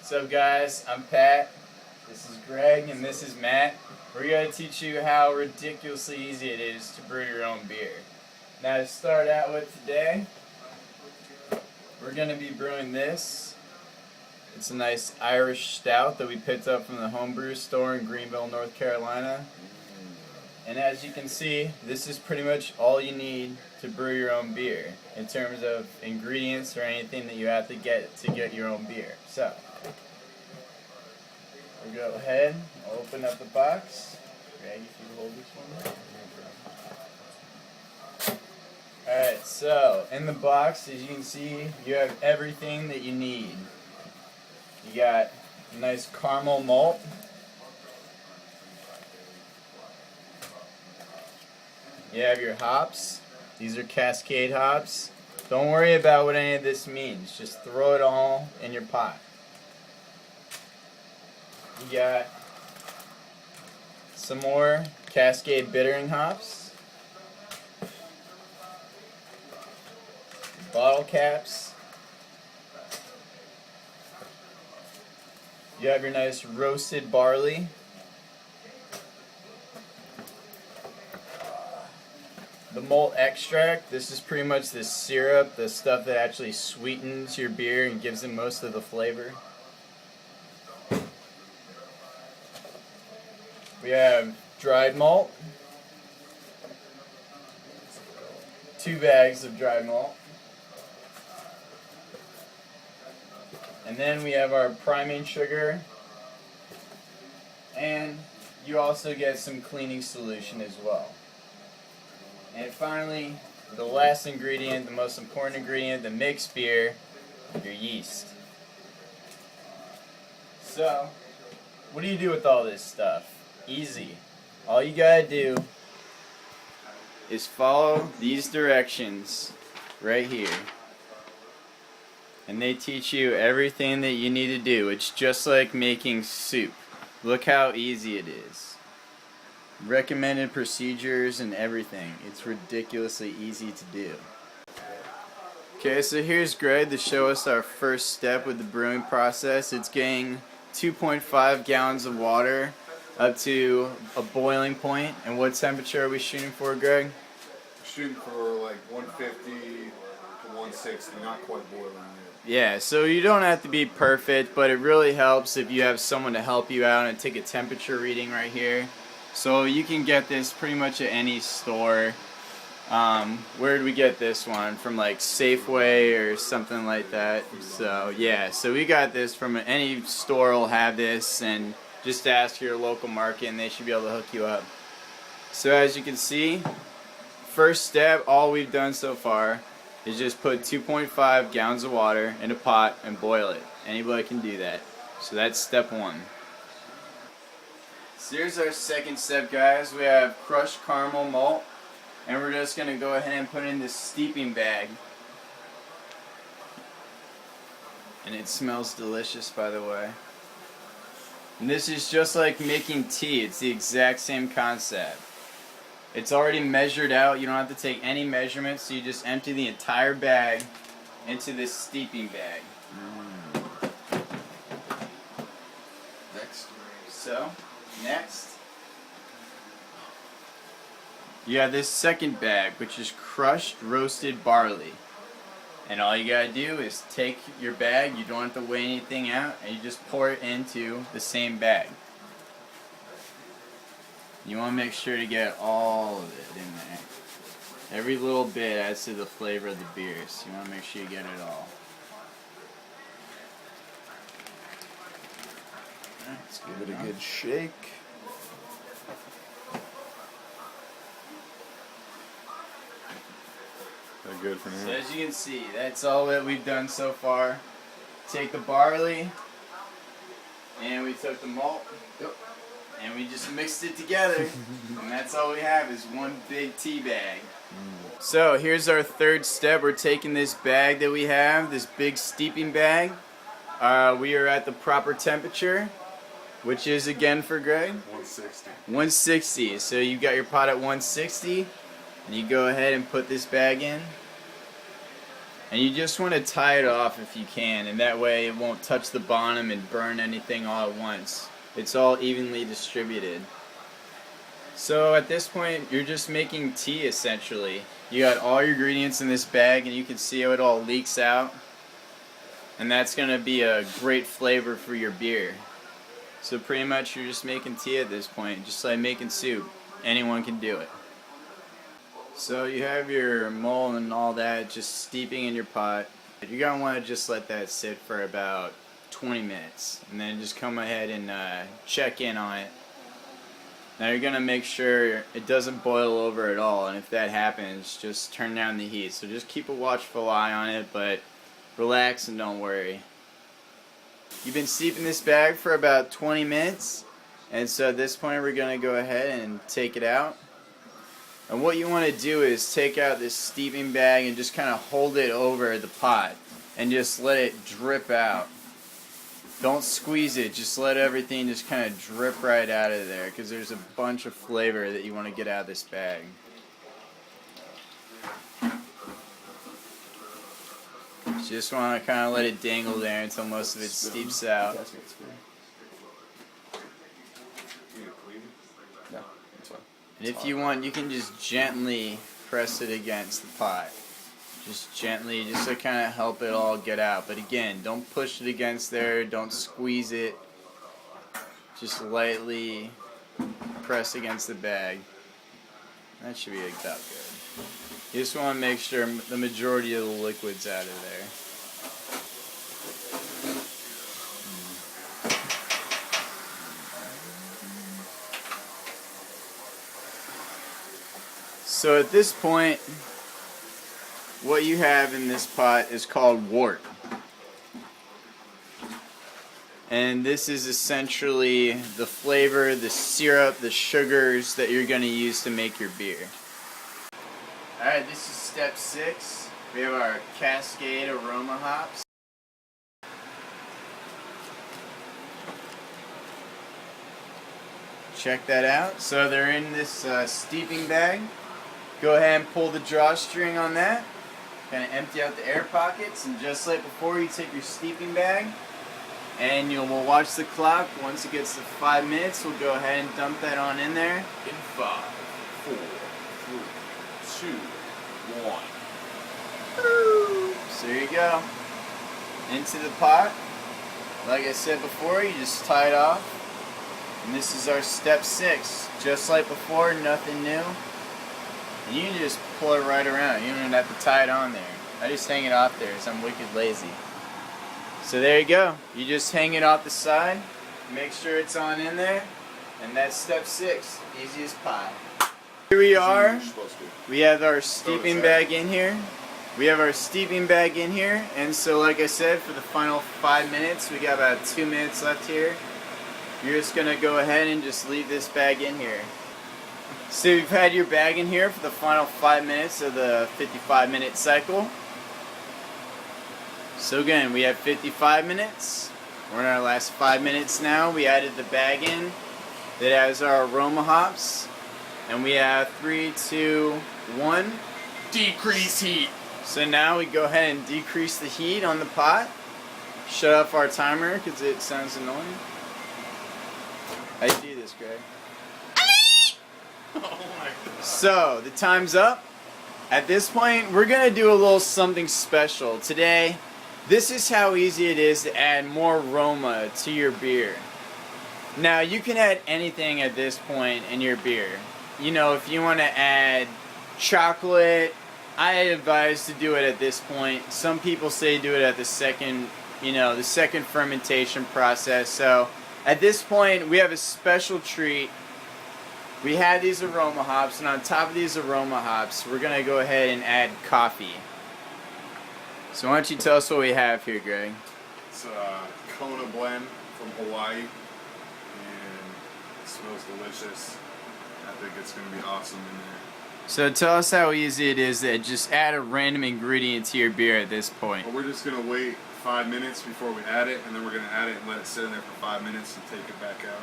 What's up, guys? I'm Pat. This is Greg, and this is Matt. We're going to teach you how ridiculously easy it is to brew your own beer. Now, to start out with today, we're going to be brewing this. It's a nice Irish stout that we picked up from the homebrew store in Greenville, North Carolina. And as you can see, this is pretty much all you need to brew your own beer in terms of ingredients or anything that you have to get your own beer. So, we'll go ahead, I'll open up the box. Greg, if you hold this one. Alright, so in the box, as you can see, you have everything that you need. You got a nice caramel malt. You have your hops. These are Cascade hops. Don't worry about what any of this means. Just throw it all in your pot. You got some more Cascade bittering hops. Bottle caps. You have your nice roasted barley. The malt extract, this is pretty much the syrup, the stuff that actually sweetens your beer and gives it most of the flavor. We have dried malt, 2 bags of dried malt. And then we have our priming sugar, and you also get some cleaning solution as well. And finally, the last ingredient, the most important ingredient that makes beer, your yeast. So, what do you do with all this stuff? Easy. All you gotta do is follow these directions right here. And they teach you everything that you need to do. It's just like making soup. Look how easy it is. Recommended procedures and everything. It's ridiculously easy to do. Okay, so here's Greg to show us our first step with the brewing process. It's getting 2.5 gallons of water up to a boiling point. And what temperature are we shooting for, Greg? Shooting for like 150 to 160, not quite boiling yet. Yeah, so you don't have to be perfect, but it really helps if you have someone to help you out and take a temperature reading right here. So you can get this pretty much at any store. Where did we get this one? From like Safeway or something like that. So yeah, so we got this from any store will have this, and just ask your local market and they should be able to hook you up. So as you can see, first step, all we've done so far is just put 2.5 gallons of water in a pot and boil it. Anybody can do that. So that's step 1. So here's our second step, guys. We have crushed caramel malt, and we're just going to go ahead and put it in this steeping bag. And it smells delicious, by the way. And this is just like making tea. It's the exact same concept. It's already measured out. You don't have to take any measurements, so you just empty the entire bag into this steeping bag. Next, you have this second bag, which is crushed roasted barley. And all you gotta do is take your bag, you don't have to weigh anything out, and you just pour it into the same bag. You want to make sure to get all of it in there. Every little bit adds to the flavor of the beer, so you want to make sure you get it all. Let's give it a good shake. That good for now. So as you can see, that's all that we've done so far. Take the barley, and we took the malt, and we just mixed it together, and that's all we have is one big tea bag. So here's our third step. We're taking this bag that we have, this big steeping bag. We are at the proper temperature, which is again for Greg? 160. 160. So you got your pot at 160, and you go ahead and put this bag in. And you just want to tie it off if you can, and that way it won't touch the bottom and burn anything all at once. It's all evenly distributed. So at this point, you're just making tea essentially. You got all your ingredients in this bag, and you can see how it all leaks out. And that's going to be a great flavor for your beer. So pretty much you're just making tea at this point, just like making soup. Anyone can do it. So you have your malt and all that just steeping in your pot. You're going to want to just let that sit for about 20 minutes. And then just come ahead and check in on it. Now you're going to make sure it doesn't boil over at all. And if that happens, just turn down the heat. So just keep a watchful eye on it, but relax and don't worry. You've been steeping this bag for about 20 minutes. And so at this point we're going to go ahead and take it out. And what you want to do is take out this steeping bag and just kind of hold it over the pot and just let it drip out. Don't squeeze it, just let everything just kind of drip right out of there, because there's a bunch of flavor that you want to get out of this bag. You just want to kind of let it dangle there until most of it steeps out. And if you want, you can just gently press it against the pot. Just gently, just to kind of help it all get out. But again, don't push it against there, don't squeeze it. Just lightly press against the bag. That should be about good. You just want to make sure the majority of the liquid's out of there. So at this point, what you have in this pot is called wort. And this is essentially the flavor, the syrup, the sugars that you're going to use to make your beer. Alright, this is step 6. We have our Cascade aroma hops. Check that out. So they're in this steeping bag. Go ahead and pull the drawstring on that. Kind of empty out the air pockets, and just like before, you take your steeping bag, and we'll watch the clock. Once it gets to 5 minutes, we'll go ahead and dump that on in there. In 5, 4, 3, 2, 1. So there you go. Into the pot. Like I said before, you just tie it off. And this is our step 6. Just like before, nothing new. And you can just pull it right around. You don't even have to tie it on there. I just hang it off there because I'm wicked lazy. So there you go. You just hang it off the side. Make sure it's on in there. And that's step 6. Easy as pie. Here we are. We have our steeping bag in here. And so like I said, for the final 5 minutes, we got about 2 minutes left here. You're just going to go ahead and just leave this bag in here. So you've had your bag in here for the final 5 minutes of the 55-minute cycle. So again, we have 55 minutes. We're in our last 5 minutes now. We added the bag in that has our aroma hops. And we have 3, 2, 1. Decrease heat. So now we go ahead and decrease the heat on the pot. Shut off our timer because it sounds annoying. How do you do this, Greg? Oh my God. So, the time's up. At this point, we're going to do a little something special. Today, this is how easy it is to add more aroma to your beer. Now, you can add anything at this point in your beer. You know, if you want to add chocolate, I advise to do it at this point. Some people say do it at the second fermentation process. So, at this point, we have a special treat. We have these aroma hops, and on top of these aroma hops, we're going to go ahead and add coffee. So why don't you tell us what we have here, Greg? It's a Kona blend from Hawaii, and it smells delicious. I think it's going to be awesome in there. So tell us how easy it is to just add a random ingredient to your beer at this point. Well, we're just going to wait 5 minutes before we add it, and then we're going to add it and let it sit in there for 5 minutes and take it back out.